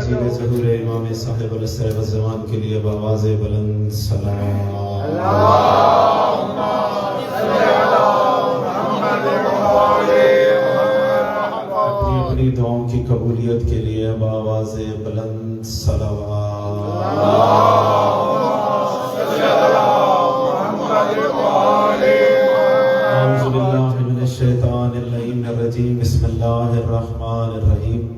تعظیم ظہور امام صاحب العصر والزمان کے لیے بآواز بلند سلام اللہم صلی علی محمد اپنی اپنی دعاؤں کی قبولیت کے لیے بآواز بلند صلوات اللہم صلی علی محمد اعوذ باللہ من الشیطان اللعین الرجیم بسم اللہ الرحمن الرحیم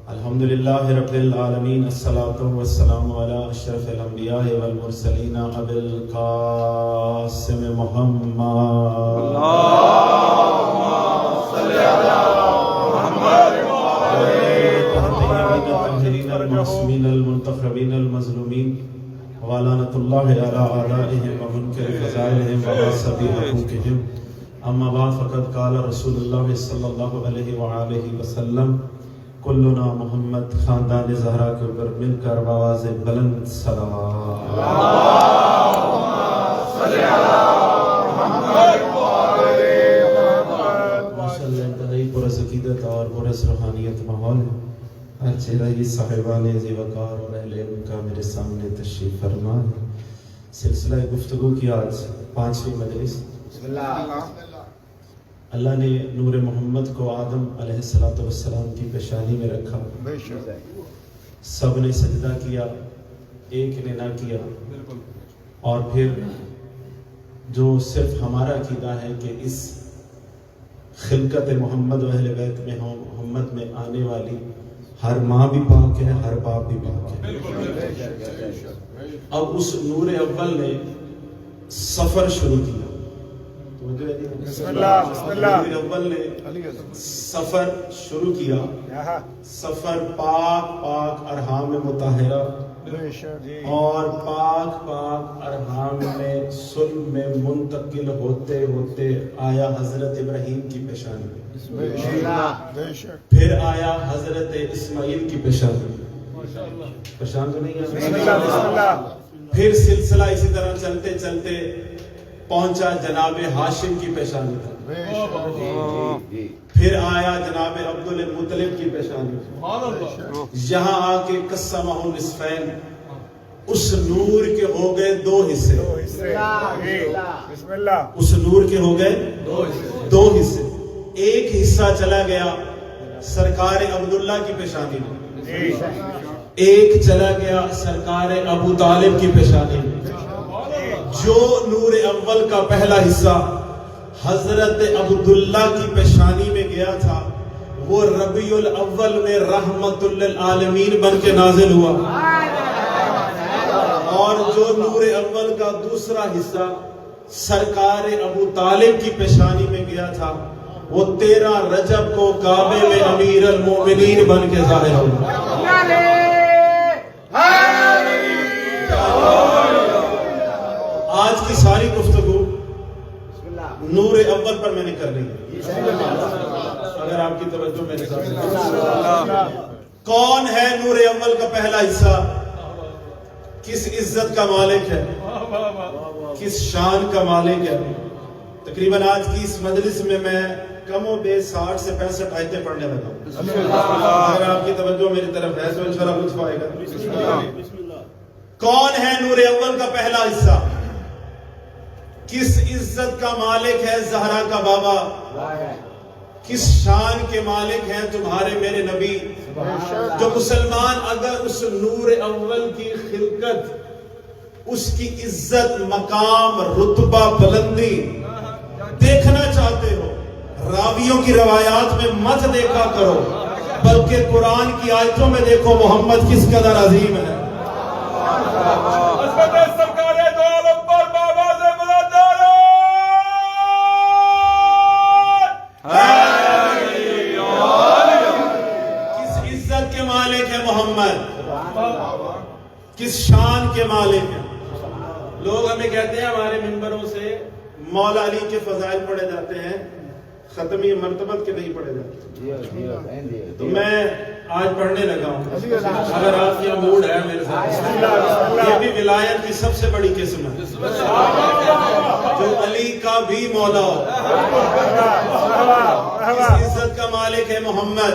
الحمدللہ رب العالمین الصلاة والسلام علی اشرف الانبیاء والمرسلین ابی القاسم محمد اللہم صلی علی محمد الطاہرین المعصومین المنتخبین المظلومین ولعنۃ اللہ علی اعدائہم ومنکر فضائلہم وغاصب حقوقہم اما بعد فقد قال رسول اللہ صلی اللہ علیہ وآلہ وسلم کلنا محمد خاندان زہرا کے اوپر مل کر بآواز بلند صلوات اللہم صلی علی محمد ماشاءاللہ انتہائی پرس عقیدت اور پرس روحانیت ماحول ہے ہر چہرہ ہی صاحبان ذی وقار اور اہل علم کا میرے سامنے تشریف فرما ہے سلسلہ گفتگو کی آج 5ویں مجلس اللہ نے نور محمد کو آدم علیہ السلام کی پیشانی میں رکھا سب نے سجدہ کیا ایک نے نہ کیا اور پھر جو صرف ہمارا عقیدہ ہے کہ اس خلقت محمد و اہل بیت میں محمد میں آنے والی ہر ماں بھی پاک ہے ہر باپ بھی پاک ہے اب اس نور اول نے سفر شروع کیا بسم اللہ نور اول نے سفر شروع کیا سفر پاک پاک ارحام مطہرہ اور پاک پاک ارحام میں صلب میں منتقل ہوتے ہوتے آیا حضرت ابراہیم کی پیشانی میں پھر آیا حضرت اسماعیل کی پیشانی پیشان تو نہیں ہے پھر سلسلہ اسی طرح چلتے چلتے پہنچا جناب ہاشم کی پیشانی تک پھر آیا جناب عبد المطلب کی پیشانی یہاں آ کے قسمہ نصفین اس نور کے ہو گئے 2 حصے اس نور کے ہو گئے 2 حصے ایک حصہ چلا گیا سرکار عبداللہ کی پیشانی میں ایک چلا گیا سرکار ابو طالب کی پیشانی میں جو نور اول کا پہلا حصہ حضرت عبداللہ کی پیشانی میں گیا تھا وہ ربیع الاول میں رحمت للعالمین بن کے نازل ہوا اور جو نور اول کا دوسرا حصہ سرکار ابو طالب کی پیشانی میں گیا تھا وہ 13 رجب کو کعبے میں امیر المومنین بن کے ظاہر ہوا آج کی ساری گفتگو نور اول پر میں نے کر رہی ہے اگر آپ کی توجہ میرے ساتھ کون ہے نور اول کا پہلا حصہ کس عزت کا مالک ہے کس شان کا مالک ہے تقریباً آج کی اس مجلس میں کم و بیش 60 سے 65 آیتیں پڑھنے لگا ہوں اگر آپ کی توجہ میری طرف ہے تو انشاءاللہ لطف آئے گا کون ہے نور اول کا پہلا حصہ کس عزت کا مالک ہے زہرا کا بابا کس شان کے مالک ہیں تمہارے میرے نبی جو مسلمان اگر اس نور اول کی خلقت اس کی عزت مقام رتبہ بلندی دیکھنا چاہتے ہو راویوں کی روایات میں مت دیکھا کرو بلکہ قرآن کی آیتوں میں دیکھو محمد کس قدر عظیم ہے کس شان کے مالک ہیں لوگ ہمیں کہتے ہیں ہمارے منبروں سے مولا علی کے فضائل پڑھے جاتے ہیں ختمی مرتبت کے نہیں پڑھے جاتے تو میں آج پڑھنے لگا ہوں اگر آپ کا موڈ ہے میرے ساتھ یہ بھی ولایت کی سب سے بڑی قسم ہے جو علی کا بھی مولا ہو اس عزت کا مالک ہے محمد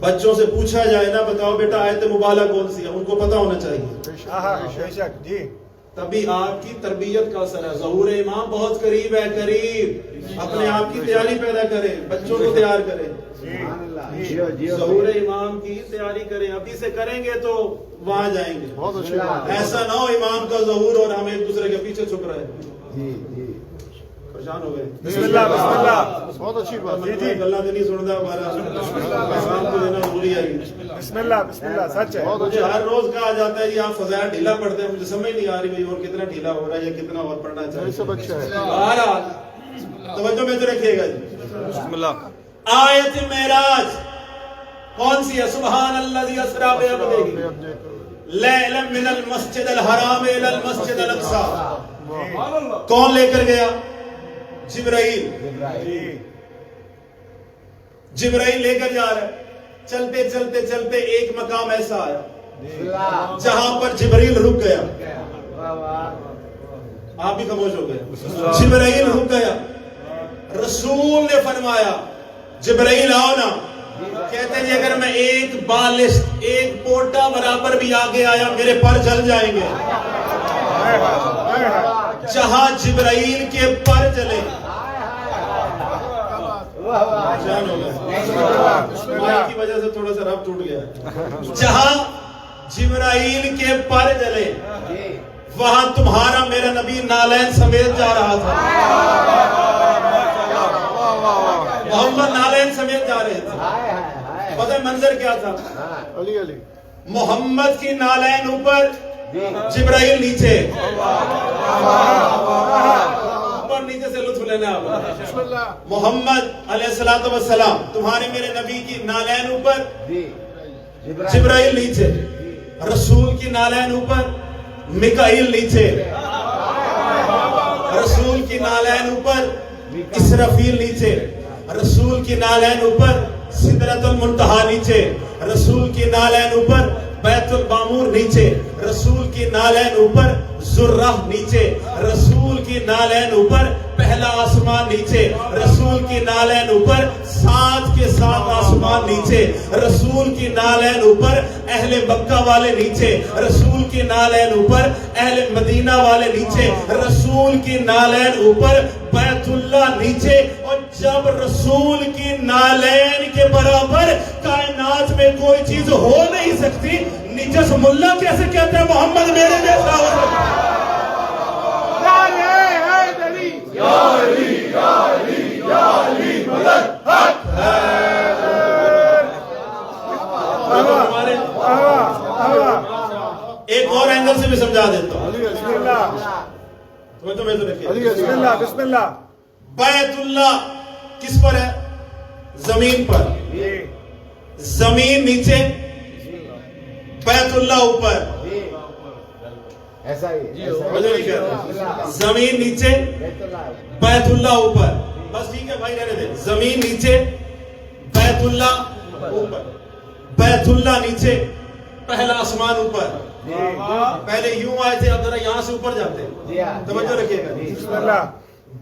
بچوں سے پوچھا جائے نا بتاؤ بیٹا آیت مبالغہ کون سی ہے، ان کو پتا ہونا چاہیے. بے شک جی. تبھی آپ کی تربیت کا اثر ہے. ظہور امام بہت قریب ہے، قریب. اپنے آپ کی تیاری پیدا کریں، بچوں کو تیار کریں. ظہور امام کی تیاری کریں، ابھی سے کریں گے تو وہاں جائیں گے. بہت اچھی بات ہے. ایسا نہ ہو امام کا ظہور اور ہم ایک دوسرے کے پیچھے چھپ رہے. پریشان ہو گئے. بسم اللہ بسم اللہ. بہت اچھی بات. جی جی. اللہ تو نہیں سنتا ہمارا پیغام کو دینا ضروری ہے. بسم اللہ بسم اللہ. سچ ہے. مجھے ہر روز کہا جاتا ہے جی آپ فضائل ڈھیلا پڑھتے ہیں، مجھے سمجھ نہیں آ رہی بھائی اور کتنا ڈھیلا ہو رہا ہے یا کتنا اور پڑھنا چاہیے. سب اچھا ہے. بہرحال توجہ میں تو رکھیے گا جی. بسم اللہ. آیت معراج کون سی ہے؟ سبحان الذی اسریٰ بعبدہ لیلا من المسجد الحرام الی المسجد الاقصی. کون لے کر گیا؟ جبرائیل. جبرائیل لے کر جا رہا ہے. چلتے چلتے چلتے ایک مقام ایسا آیا جہاں پر جبرائیل رک گیا. آپ بھی خاموش ہو گئے. جبرائیل رک گیا. رسول نے فرمایا جبرائیل آؤ نا. کہتے ہیں جی اگر میں ایک بالش ایک پوٹا برابر بھی آگے آیا میرے پر جل جائیں گے. جہاں جبرائیل کے پر جلے کی وجہ سے تھوڑا سا رب ٹوٹ گیا. جہاں جبرائیل کے پر جلے وہاں تمہارا میرا نبی نالین سمیت جا رہا تھا. محمد نالین سمیت جا رہے تھے. پتہ منظر کیا تھا؟ علی علی. محمد کی نالین اوپر جبرائیل نیچے. اوپر نیچے سے لطف لینا. محمد علیہ الصلوۃ والسلام تمہارے میرے نبی کی نالین اوپر جبرائیل نیچے. رسول کی نالین اوپر میکائیل نیچے. رسول کی نالین اوپر اسرافیل نیچے. رسول کی نالین اوپر سدرۃ المنتہا نیچے. رسول کی نالین اوپر بیت المعمور نیچے. رسول کی نالین اوپر ذرہ نیچے. رسول کی نالین اوپر پہلا آسمان نیچے. رسول کی نالین اوپر 7 کے 7 آسمان نیچے. رسول کی نالین اوپر اہل مکہ والے نیچے. رسول کی نالین اوپر اہل مدینہ والے نیچے. رسول کی نالین اوپر بیت اللہ نیچے. اور جب رسول کی نالین کے برابر کائنات میں کوئی چیز ہو نہیں سکتی، نجس ملا کیسے کہتے ہیں محمد میرے جیسا ہو سکتا ہے؟ ایک اور اینگل سے بھی سمجھا دیتا ہوں. بسم اللہ بسم اللہ. بیت اللہ کس پر ہے؟ زمین پر. زمین نیچے، بیت اللہ اوپر. زمین نیچے، بیت اللہ اوپر. بس ٹھیک ہے بھائی رہنے دیں. زمین نیچے، بیت اللہ اوپر. بیت اللہ نیچے، پہلا آسمان اوپر. پہلے یوں آئے تھے اب ذرا یہاں سے اوپر جاتے ہیں. توجہ رکھیے گا.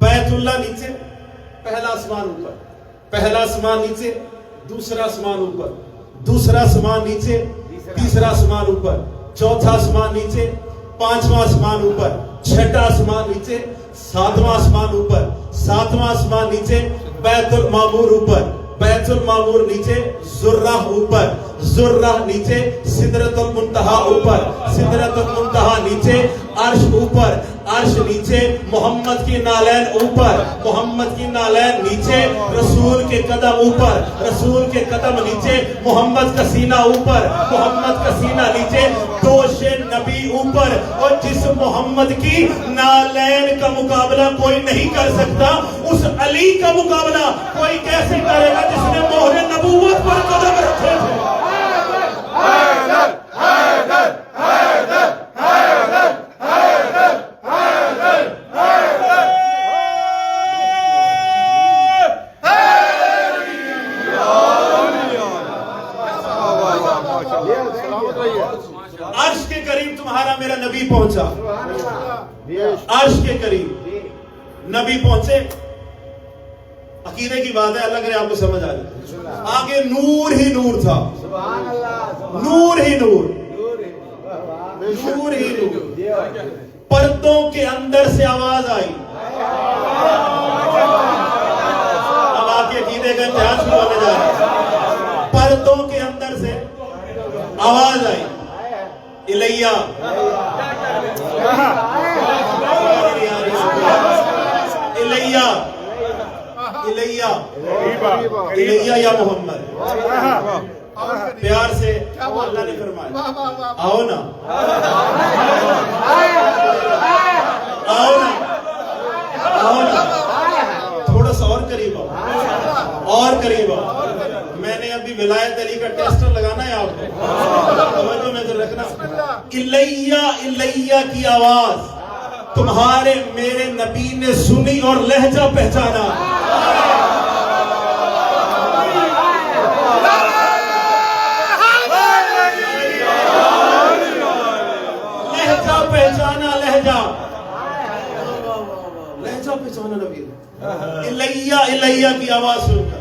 بیت اللہ نیچے، پہلا آسمان اوپر. پہلا آسمان نیچے، دوسرا آسمان اوپر. دوسرا آسمان نیچے، تیسرا آسمان اوپر. چوتھا آسمان نیچے، پانچواں آسمان اوپر. چھٹا آسمان نیچے، ساتواں آسمان اوپر. ساتواں آسمان نیچے، بیت المعمور اوپر. بیت المعمور نیچے، ذرہ اوپر. ذرہ نیچے، سدرۃ المنتہا اوپر. سدرۃ المنتہا نیچے، عرش اوپر. عرش نیچے، محمد کی نالین اوپر. محمد کی نالین نیچے، رسول کے قدم اوپر. رسول کے قدم نیچے، محمد کا سینہ اوپر. محمد کا سینہ نیچے، دوش نبی اوپر. اور جس محمد کی نالین کا مقابلہ کوئی نہیں کر سکتا، اس علی کا مقابلہ کوئی کیسے کرے گا جس نے مہر نبوت پر قدم رکھے تھے؟ عرش کے قریب تمہارا میرا نبی پہنچا. عرش کے قریب نبی پہنچے. عقیدے کی بات ہے, اللہ کرے آپ کو سمجھ آ جائے. آگے نور ہی نور تھا, نور ہی نور, نور ہی نور. پردوں کے اندر سے آواز آئی. اب آپ کے عقیدے کا امتحان شروع ہونے جا رہا ہے. پردوں کے اندر سے آواز آئی. الیہ الیہ الیہ الیہ یا محمد. پیار سے اللہ نے فرمایا آؤ نا, آؤ نا, آؤ نا, تھوڑا سا اور قریب آؤ, اور قریب آؤ. میں نے ابھی ولایت علی کا ٹیسٹر لگانا ہے آپ کو, توجہ میں تو رکھنا. الیہ الیہ کی آواز تمہارے میرے نبی نے سنی اور لہجہ پہچانا. لہجہ پہچانا, لہجہ پہچانا نبی نے. الیہ الیہ کی آواز سن کر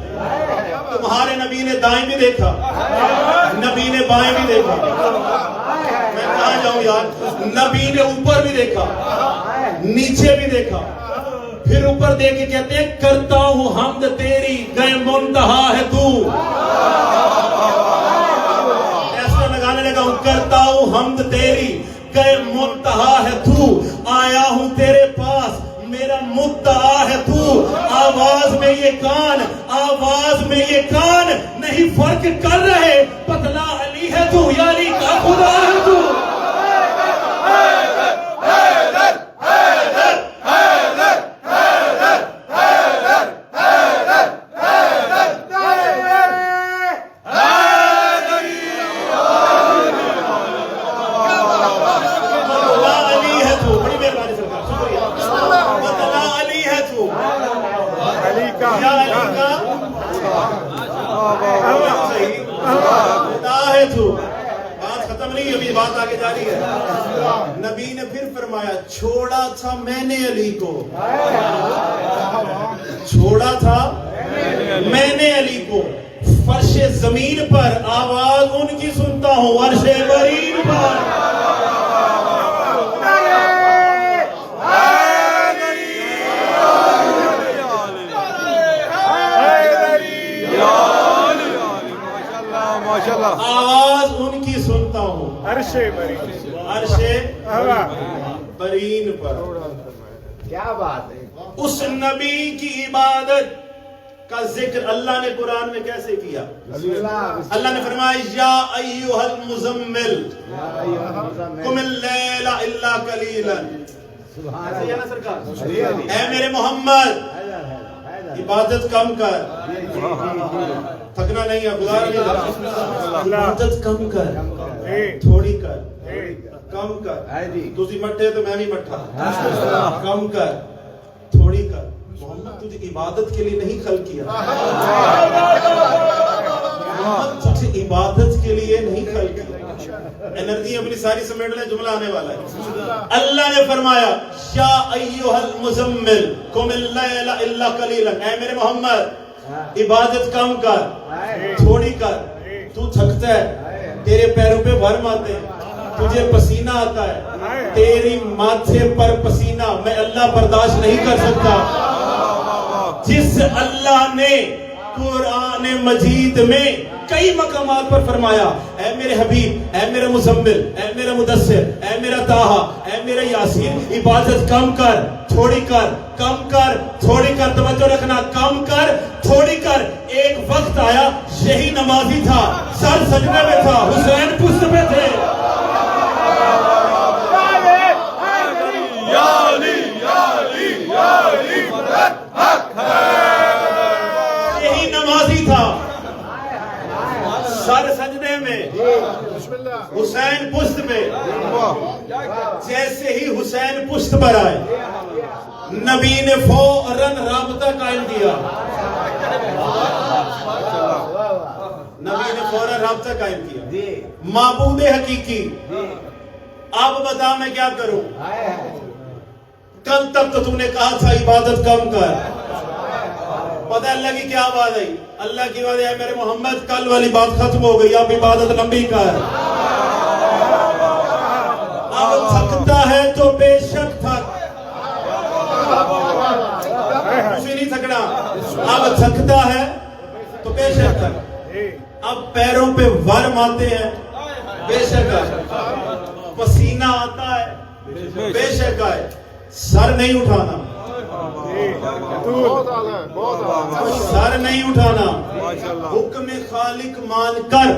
تمہارے نبی نے دائیں بھی دیکھا, نبی نے بائیں بھی دیکھا. میں کہاں جاؤں یار, نبی نے اوپر بھی دیکھا, نیچے بھی دیکھا, پھر اوپر دیکھ کے کہتے ہیں کرتا ہوں حمد تیری گئے منتہا ہے تو. ایسا لگانے لگا ہوں, کرتا ہوں حمد تیری گئے منتہا ہے تو. آیا ہوں تیرے پاس میرا مدعا ہے تو. آواز میں یہ کان, آواز میں یہ کان نہیں فرق کر رہے. پتلا علی ہے تو یا علی کا خدا ہے تو. بات ختم نہیں, ابھی بات آگے جاری ہے. نبی نے پھر فرمایا چھوڑا تھا میں نے علی کو, چھوڑا تھا میں نے علی کو. فرش زمین پر آواز ان کی سنتا ہوں عرش برین پر. آواز ان کی سنتا ہوں عرش برین پر. کیا بات ہے. اس نبی کی عبادت کا ذکر اللہ نے قرآن میں کیسے کیا؟ اللہ نے فرمایا یا ایھا المزمل قم اللیل الا قلیلا. اے میرے محمد عبادت کم کر, تھکنا نہیں ہے, عبادت کم کر, تھوڑی کر, کم کر. تجھے مٹھے تو میں بھی مٹھا, کم کر, تھوڑی کر. محمد تجھے عبادت کے لیے نہیں خلق کیا, محمد تجھے عبادت کے لیے نہیں خلق کیا. انرجی اپنی ساری سمیٹ لیں, جملہ آنے والا ہے. اللہ نے فرمایا یا ایھا المزمل قم اللیل الا قلیلا. اے میرے محمد عبادت کم کر, تھوڑی کر. تو تھکتا ہے, تیرے پیروں پہ ورم آتے ہیں, تجھے پسینہ آتا ہے, تیری ماتھے پر پسینہ میں اللہ برداشت نہیں کر سکتا. جس اللہ نے قرآن مجید میں کئی مقامات پر فرمایا اے میرے حبیب, اے میرے مزمل, اے میرا مدثر, اے میرا طٰہٰ, اے میرا یاسین, عبادت کم کر, تھوڑی کر, کم کر, تھوڑی کر. توجہ رکھنا, کم کر, تھوڑی کر. ایک وقت آیا یہی نمازی تھا, سر سجدے میں تھا, حسین پشت پہ تھے. یہی نمازی تھا, سر سجدے میں, حسین پشت پہ. جیسے ہی حسین پشت پر آئے نبی نے فوراً رابطہ قائم کیا, نبی نے فوراً رابطہ قائم کیا. معبود حقیقی اب بتا میں کیا کروں, کل تک تو تم نے کہا تھا عبادت کم کر, پتہ ہے اللہ کی کیا بات ہے؟ اللہ کی بات ہے میرے محمد کل والی بات ختم ہو گئی، اب عبادت لمبی کا ہے۔ اب تھکتا ہے تو بے شک تھک، اسے نہیں تھکنا، اب تھکتا ہے تو بے شک تھک، اب پیروں پہ ورم آتے ہیں بے شک آئے، پسینہ آتا ہے بے شک آئے، سر نہیں اٹھانا، سر نہیں اٹھانا، حکم خالق مان کر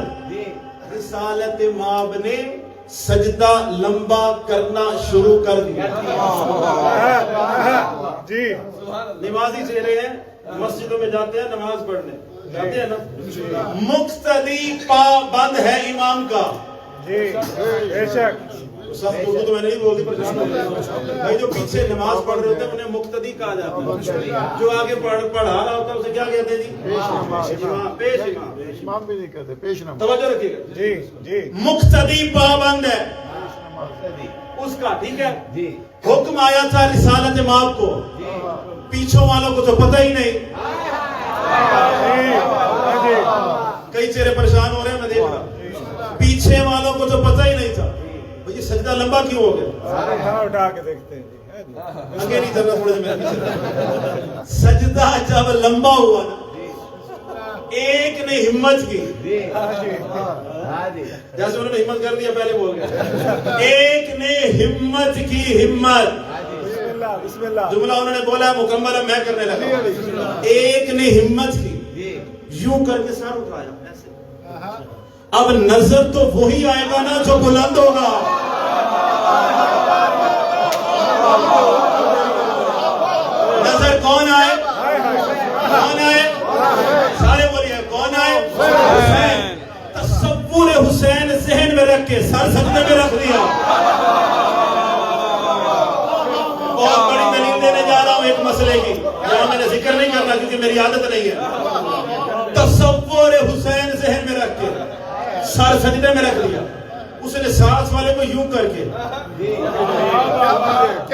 رسالت مآب نے سجدہ لمبا کرنا شروع کر دیا۔ جی نمازی چہرے ہیں، مسجدوں میں جاتے ہیں نماز پڑھنے، جاتے ہیں نا، مقتدی پابند ہے امام کا۔ جی بے شک سب اردو تو میں نہیں بولتی پر بھائی جو پیچھے نماز پڑھ رہے ہوتے ہیں انہیں مقتدی کہا جاتا ہے، جو آگے پڑھا رہا ہوتا ہے اسے کیا کہتے ہیں جی؟ امام، پیش امام، امام بھی نہیں کہتے، پیش نماز۔ توجہ رکھیے گا، جی جی مقتدی پابند ہے اس کا، ٹھیک ہے؟ حکم آیا تھا رسالت مآب کو، پیچھوں والوں کو تو پتہ ہی نہیں، کئی چہرے پریشان ہو رہے ہیں میں دیکھ رہا، پیچھے والوں کو تو پتہ ہی نہیں تھا یہ سجدہ لمبا کیوں ہو گیا؟ اٹھا کے دیکھتے ہیں آگے نہیں چلنا، تھوڑے سے میرے پیچھے۔ سجدہ جب لمبا ہوا نا، ایک نے ہمت کی، جیسے انہوں نے ہمت کر دیا پہلے بول گیا، ایک نے ہمت کی، ہمت، بسم اللہ، جملہ انہوں نے بولا مکمل ہے میں کرنے لگا، ایک نے ہمت کی، یوں کر کے سر اٹھایا ایسے، اب نظر تو وہی آئے گا نا جو بلند ہوگا، نظر کون آئے؟ کون آئے؟ سارے بولیے کون آئے؟ حسین۔ تصور حسین ذہن میں رکھ کے سر سجدے میں رکھ دیا۔ بہت بڑی دلیل دینے جا رہا ہوں ایک مسئلے کی، یہاں میں نے ذکر نہیں کرنا کیونکہ میری عادت نہیں ہے۔ تصور حسین ذہن میں رکھ کے سر سجدے میں رکھ دیا، اس نے ساتھ والے کو یوں کر کے،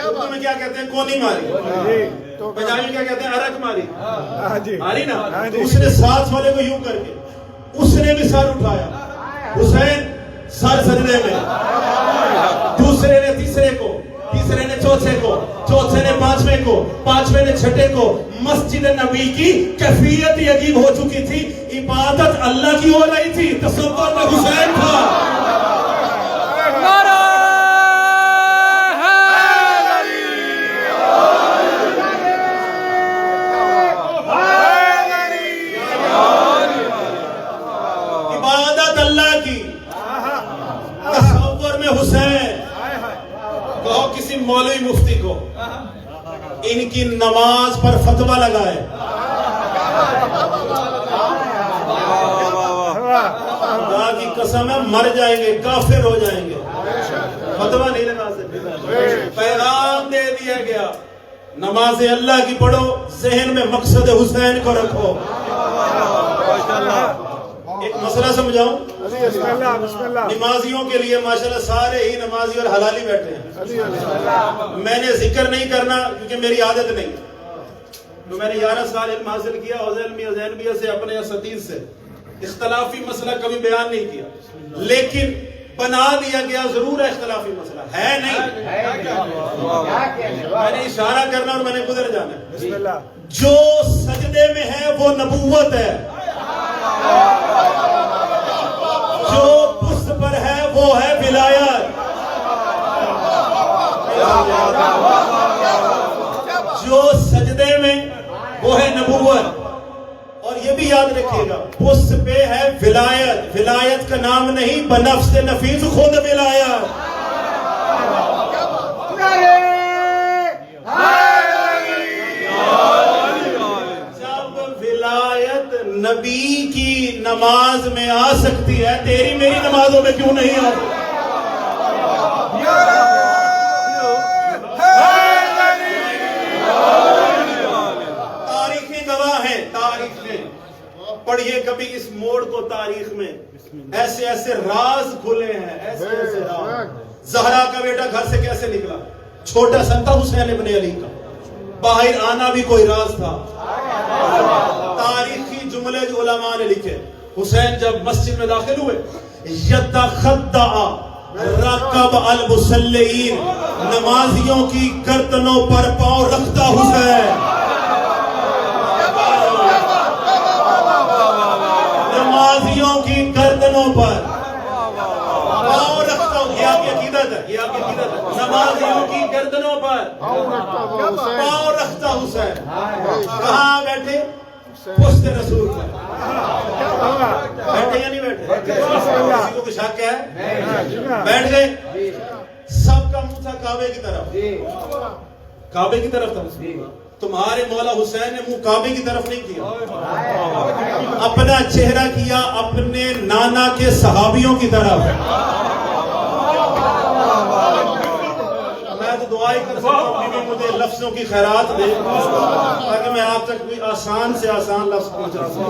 اردو میں کیا کہتے ہیں کونی ماری، پنجابی میں کیا کہتے ہیں ارک ماری، ماری نا، اس نے ساتھ والے کو یوں کر کے، اس نے بھی سر اٹھایا، حسین سر سجدے میں، دوسرے نے تیسرے کو، تیسرے نے چوتھے کو، چوتھے نے پانچویں کو، پانچویں نے چھٹے کو۔ مسجد نبی کی کیفیت ہی عجیب ہو چکی تھی، عبادت اللہ کی ہو رہی تھی، تصور میں حسین تھا۔ عبادت اللہ کی، تصور میں حسین۔ کہو کسی مولوی مفتی کو ان کی نماز پر فتویٰ لگائے، خدا کی قسم ہے مر جائیں گے، کافر ہو جائیں گے، فتویٰ نہیں لگا سکتے۔ پیغام دے دیا گیا، نماز اللہ کی پڑھو، ذہن میں مقصد حسین کو رکھو۔ ایک مسئلہ سمجھاؤں، بسم اللہ بسم اللہ، نمازیوں کے لیے ماشاءاللہ سارے ہی نمازی اور حلالی بیٹھے ہیں، میں نے ذکر نہیں کرنا کیونکہ میری عادت نہیں، تو میں نے 11 سال علم حاصل کیا حوزہ زینبیہ سے، اپنے اساتذہ سے، اختلافی مسئلہ کبھی بیان نہیں کیا، لیکن بنا دیا گیا ضرور ہے اختلافی مسئلہ ہے نہیں، میں نے اشارہ کرنا اور میں نے گزر جانا۔ بسم اللہ، جو سجدے میں ہے وہ نبوت ہے، جو پشت پر ہے وہ ہے ولایت، جو سجدے میں وہ ہے نبوت۔ اور یہ بھی یاد رکھیے گا پشت پہ ہے ولایت، ولایت کا نام نہیں بنفس نفیس خود ولایت۔ جب ولایت نبی کی نماز میں آ سکتی ہے، تیری میری نمازوں میں کیوں نہیں آ سکتی؟ تاریخی گواہ ہیں، تاریخ میں پڑھیے کبھی اس موڑ کو، تاریخ میں ایسے ایسے راز کھلے ہیں، ایسے ایسے راز۔ زہرا کا بیٹا گھر سے کیسے نکلا، چھوٹا سا تھا حسین ابن علی کا، باہر آنا بھی کوئی راز تھا، تاریخی جملے جو علماء نے لکھے، حسین جب مسجد میں داخل ہوئے، یتخدع رکب المصلین، نمازیوں کی گردنوں پر پاؤں رکھتا حسین، نمازیوں کی گردنوں پر پاؤں رکھتا ہوں. یہ آپ کی عقیدت ہے، یہ آپ کی عقیدت ہے. نمازیوں کی گردنوں پر پاؤں رکھتا حسین. کہاں بیٹھے؟ پشت رسول پر. بیٹھے یا نہیں بیٹھے؟ کسی کو کچھ شک ہے؟ بیٹھ گئے. سب کا منہ تھا کعبے کی طرف، کعبے کی طرف تھا. تمہارے مولا حسین نے منہ کعبے کی طرف نہیں کیا، اپنا چہرہ کیا اپنے نانا کے صحابیوں کی طرف. میں تو دعا ہی کر سکتا ہوں کہ مجھے لفظوں کی خیرات دے تاکہ میں آپ تک کوئی آسان سے آسان لفظ پہنچا سکوں.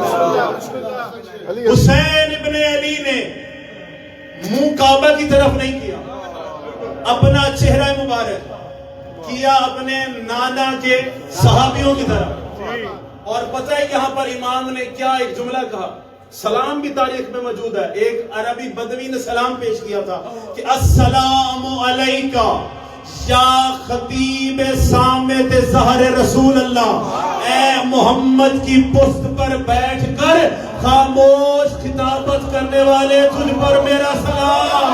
حسین ابن علی نے منہ کعبہ کی طرف نہیں کیا، اپنا چہرہ مبارک کیا اپنے نانا کے صحابیوں کی طرف. اور پتہ ہے یہاں پر امام نے کیا ایک جملہ کہا، سلام بھی تاریخ میں موجود ہے. ایک عربی بدوی نے سلام پیش کیا تھا کہ السلام علیکہ یا خطیب صامت ظہر رسول اللہ، اے محمد کی پشت پر بیٹھ کر خاموش خطابت کرنے والے، تجھ پر میرا سلام.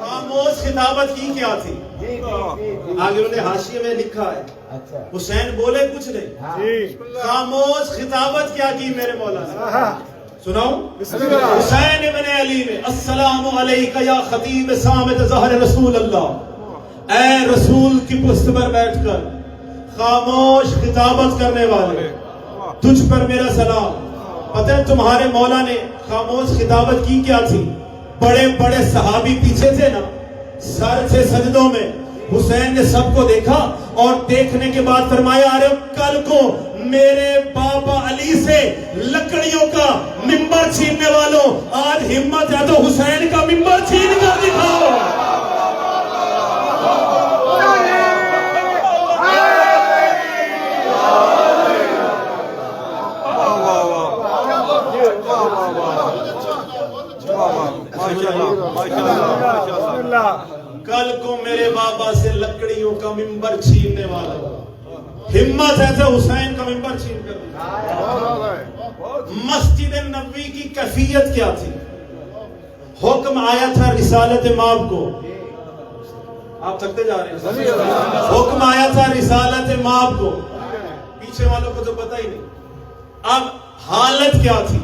خاموش خطابت کی کیا تھی؟ آگے انہوں نے حاشیے میں لکھا ہے، حسین بولے کچھ نہیں، خاموش خطابت کیا کی میرے مولا نے. سناؤ. حسین ابن علی نے السلام علیکہ یا خطیب صامت ظہر رسول اللہ، اے رسول کی پشت پر بیٹھ کر خاموش خطابت کرنے والے، تجھ پر میرا سلام. پتہ ہے تمہارے مولا نے خاموش خطابت کی کیا تھی؟ بڑے بڑے صحابی پیچھے تھے نا، سر تھے سجدوں میں. حسین نے سب کو دیکھا اور دیکھنے کے بعد فرمایا، ارے کل کو میرے بابا علی سے لکڑیوں کا ممبر چھیننے والوں، آج ہمت ہے تو حسین کا ممبر چھین کر دکھاؤ. کل کو میرے بابا سے لکڑیوں کا ممبر چھیننے والا، ہمت ہے تو حسین کا ممبر چھین کر دیا. مسجد نبوی کی کیفیت کیا تھی؟ حکم آیا تھا رسالت ماب کو. آپ تھکتے جا رہے ہیں. حکم آیا تھا رسالت ماب کو، پیچھے والوں کو تو پتہ ہی نہیں. اب حالت کیا تھی؟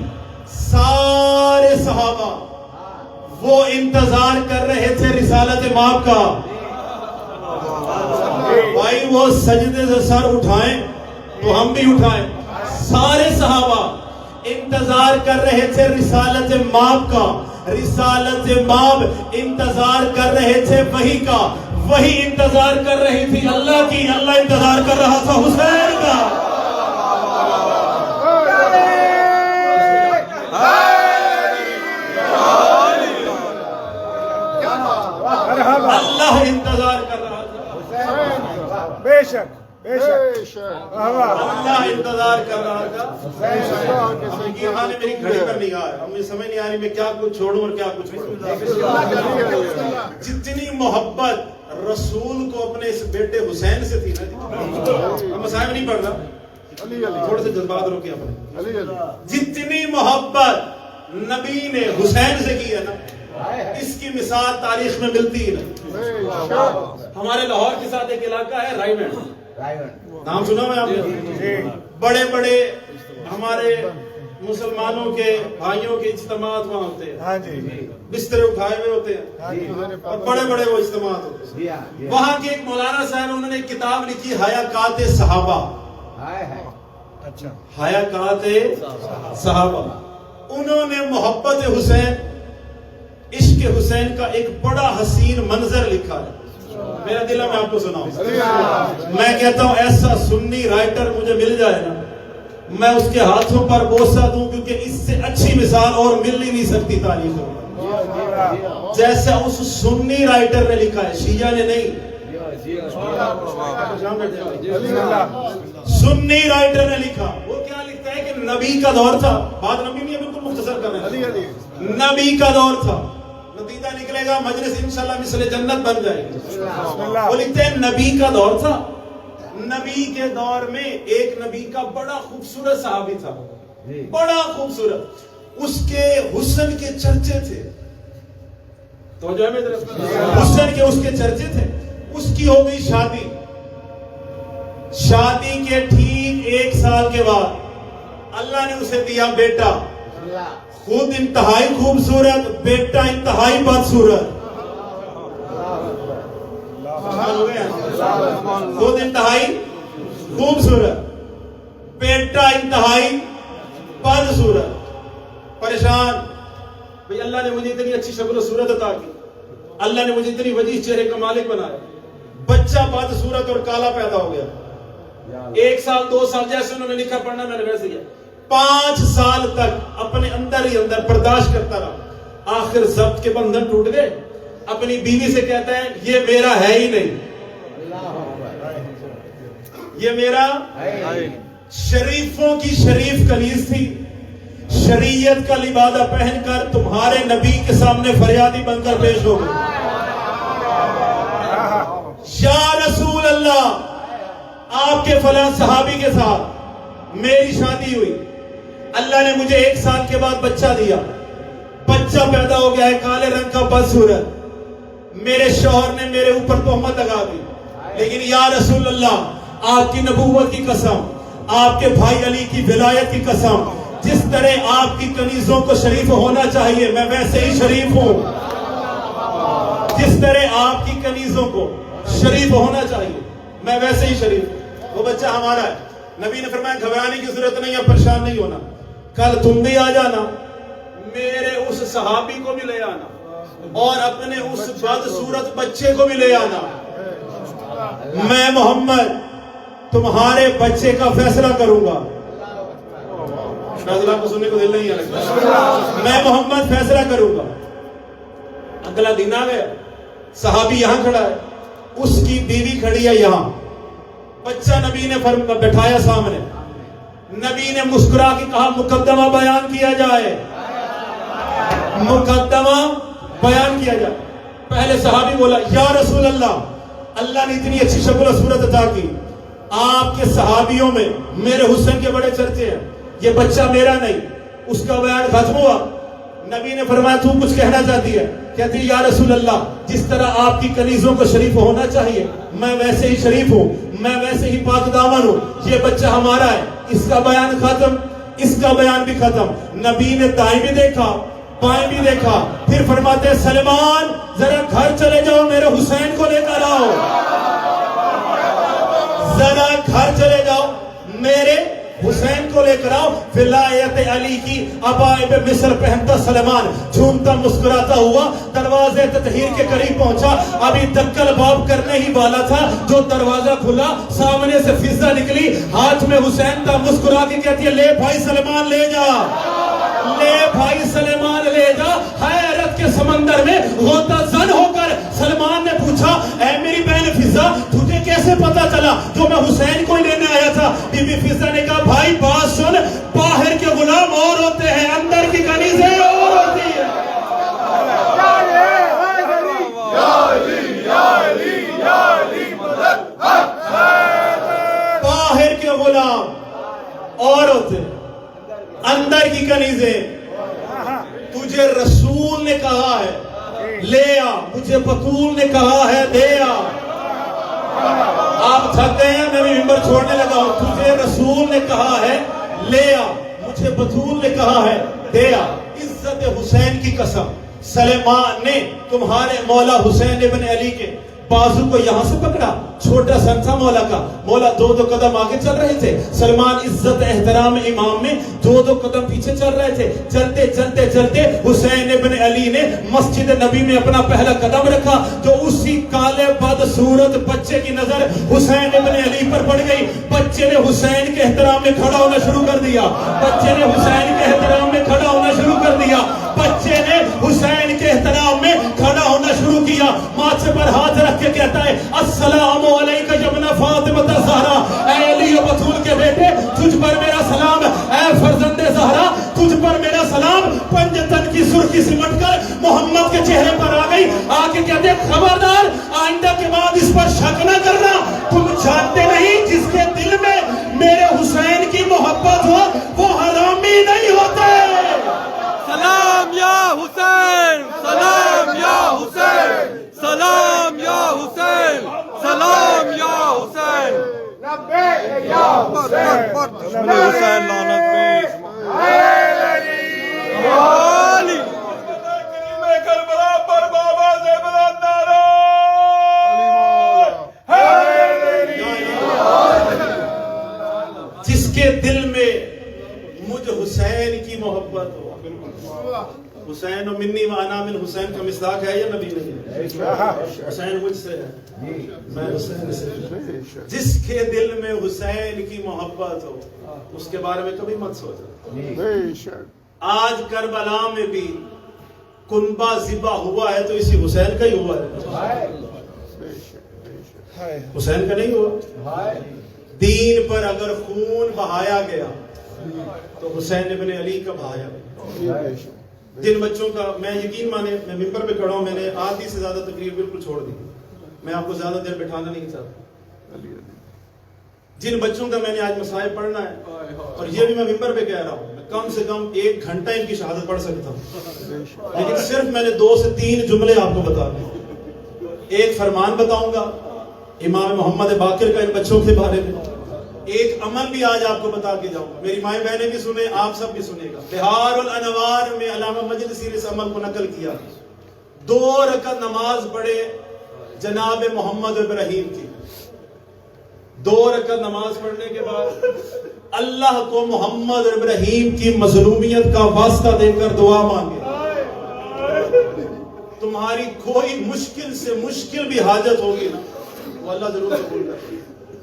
سارے صحابہ وہ انتظار کر رہے تھے رسالت ماب کا. بھائی وہ سجدے سے سر اٹھائیں تو ہم بھی اٹھائیں. سارے صحابہ انتظار کر رہے تھے رسالت ماب کا. رسالت ماب انتظار کر رہے تھے وحی کا. وحی انتظار کر رہی تھی اللہ کی. اللہ انتظار کر رہا تھا حسین کا. اللہ انتظار کر رہا تھا. بے شک بے شک. اللہ انتظار کر رہا تھا. یہاں نے میری گھڑی پر نگاہ ہے، ہمیں سمجھ نہیں آ رہی میں کیا کچھ چھوڑوں اور کیا کچھ پڑھوں. جتنی محبت رسول کو اپنے اس بیٹے حسین سے تھی نا، مسائل نہیں پڑھ رہا، تھوڑے سے جذبات روکے اپنے. جتنی محبت نبی نے حسین سے کی ہے نا، اس کی مثال تاریخ میں ملتی ہی نہیں. ہمارے لاہور کے ساتھ ایک علاقہ ہے رائیونڈ، نام سنا ہوا ہے آپ نے؟ بڑے بڑے ہمارے مسلمانوں کے بھائیوں کے اجتماعات وہاں ہوتے ہیں، بسترے اٹھائے ہوئے ہوتے ہیں اور بڑے بڑے وہ اجتماعات ہوتے ہیں. وہاں کے ایک مولانا صاحب انہوں نے ایک کتاب لکھی حیاکات صحابہ. حیاکات صحابہ. انہوں نے محبت حسین، عشق حسین کا ایک بڑا حسین منظر لکھا ہے. میرا دل ہے میں آپ کو سناؤں. میں کہتا ہوں ایسا سنی رائٹر مجھے مل جائے نا، میں اس کے ہاتھوں پر بوسہ دوں کیونکہ اس سے اچھی مثال اور مل ہی نہیں سکتی تاریخ میں. جیسا اس سنی رائٹر نے لکھا ہے, شیعہ نے نہیں. سنی رائٹر نے لکھا, وہ کیا لکھتا ہے کہ نبی کا دور تھا, بات نبی نہیں ہے, بالکل مختصر کر رہے ہیں, نبی کا دور تھا, نتیجہ نکلے گا مجلس انشاءاللہ مثل جنت بن جائے گی. وہ لکھتے ہیں نبی کا دور تھا, نبی کے دور میں ایک نبی کا بڑا خوبصورت صحابی تھا, بڑا خوبصورت, اس کے حسن کے چرچے تھے, تو جو ہے میرے حسن کے اس کے چرچے تھے. اس کی ہو گئی شادی, شادی کے ٹھیک 1 سال کے بعد اللہ نے اسے دیا بیٹا, خود انتہائی خوبصورت, بیٹا انتہائی بدصورت. خود انتہائی خوبصورت, بیٹا انتہائی بدصورت. پریشان, بھئی اللہ نے مجھے اتنی اچھی شکل و صورت عطا کی, اللہ نے مجھے اتنی وجیز چہرے کا مالک بنایا, بچہ بدصورت اور کالا پیدا ہو گیا. 1 سال 2 سال جیسے انہوں نے لکھا پڑھنا میں نے ویسے کیا, 5 سال تک اپنے اندر ہی اندر برداشت کرتا رہا. آخر ضبط کے بندھن ٹوٹ گئے, اپنی بیوی سے کہتا ہے یہ میرا ہے ہی نہیں, یہ میرا. شریفوں کی شریف کنیز تھی, شریعت کا لبادہ پہن کر تمہارے نبی کے سامنے فریادی بن کر پیش ہو گئی. یا رسول اللہ, آپ کے فلاں صحابی کے ساتھ میری شادی ہوئی, اللہ نے مجھے 1 سال کے بعد بچہ دیا, بچہ پیدا ہو گیا ہے کالے رنگ کا بدصورت, میرے شوہر نے میرے اوپر تہمت لگا دی, لیکن یا رسول اللہ آپ کی نبوت کی قسم, آپ کے بھائی علی کی ولایت کی قسم, جس طرح آپ کی کنیزوں کو شریف ہونا چاہیے میں ویسے ہی شریف ہوں, جس طرح آپ کی کنیزوں کو شریف ہونا چاہیے میں ویسے ہی شریف ہوں. وہ بچہ ہمارا ہے. نبی نے فرمایا گھبرانے کی ضرورت نہیں ہے, پریشان نہیں ہونا, کل تم بھی آ جانا, میرے اس صحابی کو بھی لے آنا اور اپنے اس بدصورت بچے کو بھی لے آنا. میں محمد تمہارے بچے کا فیصلہ کروں گا. فیصلہ کو سننے کو دل نہیں ہے, میں محمد فیصلہ کروں گا. اگلا دن آ گیا, صحابی یہاں کھڑا ہے, اس کی بیوی کھڑی ہے یہاں, بچہ نبی نے بٹھایا سامنے, نبی نے مسکرا کے کہا مقدمہ بیان کیا جائے, مقدمہ بیان کیا جائے. پہلے صحابی بولا یا رسول اللہ, اللہ نے اتنی اچھی شکل و صورت عطا کی, آپ کے صحابیوں میں میرے حسن کے بڑے چرچے ہیں, یہ بچہ میرا نہیں. اس کا بیان ختم ہوا, نبی نے فرمایا تو کچھ کہنا چاہتی ہے؟ کہتی ہے یا رسول اللہ جس طرح آپ کی کنیزوں کو شریف ہونا چاہیے میں ویسے ہی شریف ہوں, میں ویسے ہی پاک دامن ہوں, یہ بچہ ہمارا ہے. اس کا بیان ختم, اس کا بیان بھی ختم. نبی نے دائیں بھی دیکھا بائیں بھی دیکھا, پھر فرماتے ہیں سلمان ذرا گھر چلے جاؤ, میرے حسین کو لے کر آؤ, ذرا گھر چلے جاؤ, میرے حسین کو لے کر آؤ. ولایت علی کی عبائے مصر پہنتا سلمان جھومتا مسکراتا ہوا دروازے تطہیر کے قریب پہنچا. ابھی دکل باب کرنے ہی والا تھا, جو دروازہ کھلا سامنے سے فضا نکلی, ہاتھ میں حسین تھا, مسکرا کے کہتی ہے لے بھائی سلمان لے جا, لے بھائی سلمان لے جا. حیرت کے سمندر میں غوطہ زن ہو کر سلمان نے پوچھا اے میری بہن فضا تجھے کیسے پتا چلا جو میں حسین کو ہی لینے آیا تھا؟ بی بی فضا نے کہا بھائی بات سن, باہر کے غلام اور ہوتے ہیں, اندر کی کنیزیں اور ہوتی ہیں. باہر کے غلام اور ہوتے ہیں, اندر کی کنیزیں. تجھے رسول نے کہا ہے لے آ, مجھے بطول نے کہا ہے دے آ. آپ تھک گئے ہیں, میں بھی ممبر چھوڑنے لگا ہوں. تجھے رسول نے کہا ہے لے آ, مجھے بطول نے کہا ہے دے آ. عزت حسین کی قسم, سلیمان نے تمہارے مولا حسین ابن علی کے بازو کو یہاں سے پکڑا, چھوٹا سن تھا مولا کا, مولا 2 قدم آگے چل رہے تھے, سلمان عزت احترام امام میں 2 قدم پیچھے چل رہے تھے. چلتے چلتے چلتے حسین ابن علی نے مسجد نبی میں اپنا پہلا قدم رکھا, تو اسی کالے بدصورت بچے کی نظر حسین ابن علی پر پڑ گئی. بچے نے حسین کے احترام میں کھڑا ہونا شروع کر دیا, بچے نے حسین کے احترام میں کھڑا ہونا شروع کر دیا, بچے نے حسین کے احترام میں کھڑا ہونا شروع کیا. ماتھے پر ہاتھ رکھ کے کہتا ہے السلام علیکہ ابن فاطمہ الزہرا, اے علی و بطول کے بیٹے تجھ پر میرا سلام, اے فرزند زہرا تجھ پر میرا سلام. پنجتن کی سرخی سمٹ کر محمد کے چہرے پر آ گئی, آ کے کہتے خبردار آئندہ کے بعد اس پر شک نہ کرنا, تم جانتے نہیں جس کے دل میں میرے حسین کی محبت ہو وہ حرامی نہیں ہوتے. سلام یا حسین, سلام یا حسین, سلام یا حسین, سلام یا حسین. لبیک یا حسین. حسین لعنت پہ علی کربلا پر بابا سے بلند نعرہ جس کے دل میں مجھ حسین کی محبت ہو. حسین و منی و انا من حسین کا مصداق ہے یا نبی نہیں؟ حسین مجھ سے ہے, میں حسین سے. جس کے دل میں حسین کی محبت ہو اس کے بارے میں کبھی مت سوچو. آج کربلا میں بھی کنبہ ذبح ہوا ہے تو اسی حسین کا ہی ہوا ہے, حسین کا نہیں ہوا. دین پر اگر خون بہایا گیا تو حسین ابن علی کا بہایا گیا. جن بچوں کا میں یقین مانے میں ممبر پہ کھڑا ہوں, میں نے آدھی سے زیادہ تقریر بالکل چھوڑ دی, میں آپ کو زیادہ دیر بٹھانا نہیں چاہتا. جن بچوں کا میں نے آج مصائب پڑھنا ہے, اور یہ بھی میں ممبر پہ کہہ رہا ہوں, میں کم سے کم 1 گھنٹہ ان کی شہادت پڑھ سکتا ہوں, لیکن صرف میں نے 2 سے 3 جملے آپ کو بتا دیں. ایک فرمان بتاؤں گا امام محمد باقر کا ان بچوں کے بارے میں, ایک عمل بھی آج آپ کو بتا کے جاؤں گا, میری مائیں بہنیں بھی سنیں, آپ سب بھی سنیں گا. بہار الانوار میں علامہ مجلسی نے اس عمل کو نقل کیا. 2 رکعت نماز پڑھے جناب محمد ابراہیم کی, 2 رکعت نماز پڑھنے کے بعد اللہ کو محمد ابراہیم کی مظلومیت کا واسطہ دے کر دعا مانگے. تمہاری کوئی مشکل سے مشکل بھی حاجت ہوگی نا وہ اللہ ضرور قبول کرے.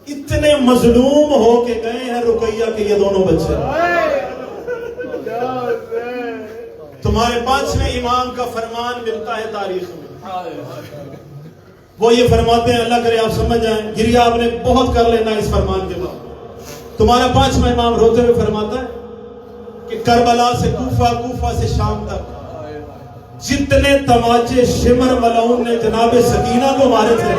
اتنے مظلوم ہو کے گئے ہیں رقیہ کے یہ دونوں بچے. تمہارے 5ویں امام کا فرمان ملتا ہے تاریخ میں, وہ یہ فرماتے ہیں, اللہ کرے آپ سمجھ جائیں, گریہ آپ نے بہت کر لینا اس فرمان کے بعد. تمہارا 5واں امام روتے ہوئے فرماتا ہے کہ کربلا سے کوفہ, کوفہ سے شام تک جتنے تماچے شمر ملعون نے جناب سکینہ کو مارے تھے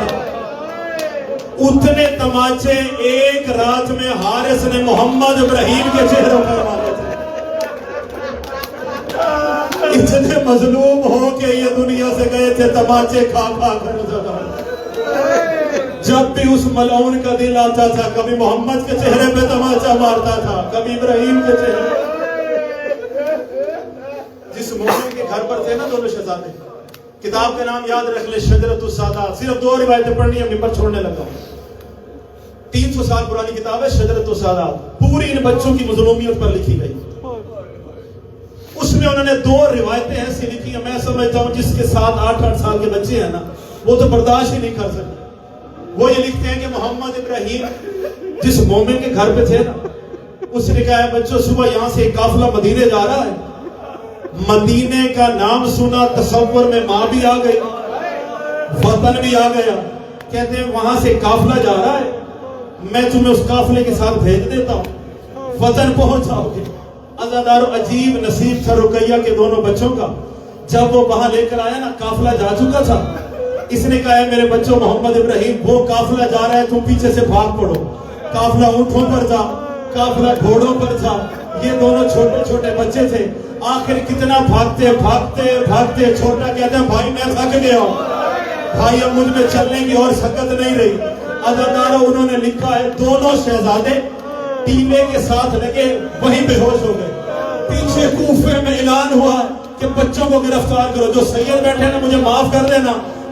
اتنے تماچے ایک رات میں حارث نے محمد ابراہیم کے چہروں پر مارے تھے. اتنے مظلوم ہو کے یہ دنیا سے گئے تھے تماچے کھا کھا کر. جب بھی اس ملعون کا دل آتا تھا کبھی محمد کے چہرے پہ تماچا مارتا تھا, کبھی ابراہیم کے چہرے. جس مومن کے گھر پر تھے نا دونوں شہزادے, کتاب کا نام یاد رکھ لے, شجرۃ السادات. صرف 2 روایتیں پڑھنی ہیں, ممبر چھوڑنے لگا ہوں. 300 سال پرانی کتاب ہے شجرۃ السادات, پوری ان بچوں کی مظلومیت پر لکھی گئی. اس میں انہوں نے 2 روایتیں ایسی لکھی ہیں, میں سمجھتا ہوں جس کے 7-8 سال کے بچے ہیں نا وہ تو برداشت ہی نہیں کر سکتے. وہ یہ لکھتے ہیں کہ محمد ابراہیم جس مومن کے گھر پہ تھے نا, اس نے کہا ہے بچوں صبح یہاں سے ایک قافلہ مدینے جا رہا ہے. مدینے کا نام سنا, تصور میں ماں بھی آ گئی, وطن بھی آ گیا. کہتے ہیں وہاں سے قافلہ جا رہا ہے, میں تمہیں اس قافلے کے ساتھ بھیج دیتا ہوں, وطن پہنچ جاؤ گے. عزادارو عجیب نصیب تھا رقیہ کے دونوں بچوں کا. جب وہ وہاں لے کر آیا نا, قافلہ جا چکا تھا. اس نے کہا ہے میرے بچوں محمد ابراہیم وہ قافلہ جا رہا ہے, تم پیچھے سے بھاگ پڑو. قافلہ اونٹوں پر تھا, قافلہ گھوڑوں پر تھا. یہ دونوں چھوٹے چھوٹے بچے تھے. آخر کتنا بھاگتے بھاگتے بھاگتے چھوٹا کہتا ہے بھائی میں تھک گیا ہوں, بھائی اب مجھ میں چلنے کی اور سکت نہیں رہی. عزادارو انہوں نے لکھا ہے دونوں شہزادے ٹیلے کے ساتھ لگے وہیں بے ہوش ہو گئے. پیچھے کوفے میں اعلان ہوا کہ بچوں کو گرفتار کرو, جو سید بیٹھے نا مجھے معاف کر دینا,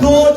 2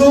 2